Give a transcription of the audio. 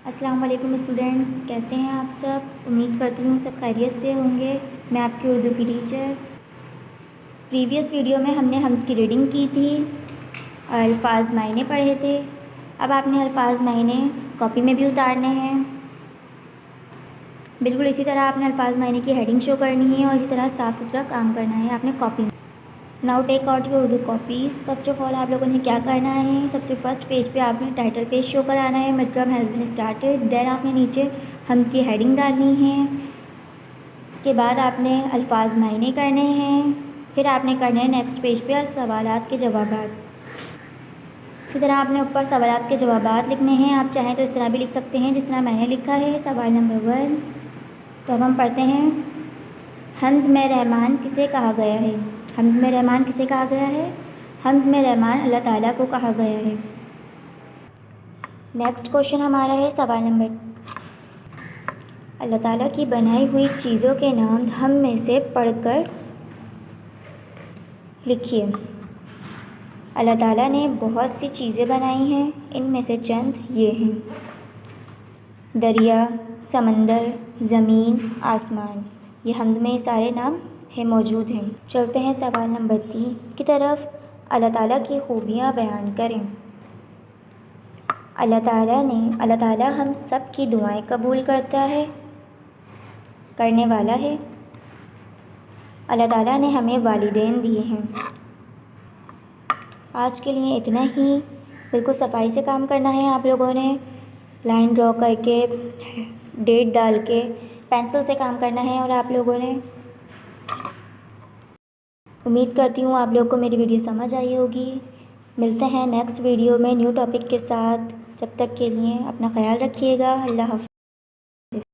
अस्सलाम वालेकुम स्टूडेंट्स, कैसे हैं आप सब। उम्मीद करती हूँ सब खैरियत से होंगे। मैं आपकी उर्दू की टीचर। प्रीवियस वीडियो में हमने हम्द की रीडिंग की थी और अल्फाज मायने पढ़े थे। अब आपने अल्फाज मायने कॉपी में भी उतारने हैं। बिल्कुल इसी तरह आपने अल्फाज मायने की हेडिंग शो करनी है और इसी तरह साफ़ सुथरा काम करना है आपने कॉपी में। Now take out your Urdu copies. First of all आप लोगों ने क्या करना है, सबसे फर्स्ट पेज पे आपने टाइटल पेज शो कराना है, मतलब हैज़ बीन स्टार्टेड। देन आपने नीचे हम्द की हेडिंग डालनी है। इसके बाद आपने अल्फाज मायने करने हैं। फिर आपने करने हैं नेक्स्ट पेज पे सवालात के जवाबात। इसी तरह आपने ऊपर सवालात के जवाबात लिखने हैं। आप चाहें तो इस तरह भी लिख सकते हैं जिस तरह मैंने लिखा है। सवाल नंबर 1, तो अब हम पढ़ते हैं, हम्द में रहमान किसे कहा गया है। हम्द में रहमान किसे कहा गया है। हम्द में रहमान अल्लाह ताला को कहा गया है। नेक्स्ट क्वेश्चन हमारा है सवाल नंबर, अल्लाह ताला की बनाई हुई चीज़ों के नाम हम में से पढ़कर लिखिए। अल्लाह ताला ने बहुत सी चीज़ें बनाई हैं, इनमें से चंद ये हैं, दरिया, समंदर, ज़मीन, आसमान। ये हम्द में सारे नाम है मौजूद हैं। चलते हैं सवाल नंबर 3 की तरफ। अल्लाह ताला की खूबियाँ बयान करें। अल्लाह ताला हम सब की दुआएं कबूल करता है, करने वाला है। अल्लाह ताला ने हमें वालिदैन दिए हैं। आज के लिए इतना ही। बिल्कुल सफाई से काम करना है आप लोगों ने, लाइन ड्रॉ करके, डेट डाल के, पेंसिल से काम करना है। और आप लोगों ने, उम्मीद करती हूँ आप लोग को मेरी वीडियो समझ आई होगी। मिलते हैं नेक्स्ट वीडियो में न्यू टॉपिक के साथ। जब तक के लिए अपना ख्याल रखिएगा। अल्लाह हाफ़िज़।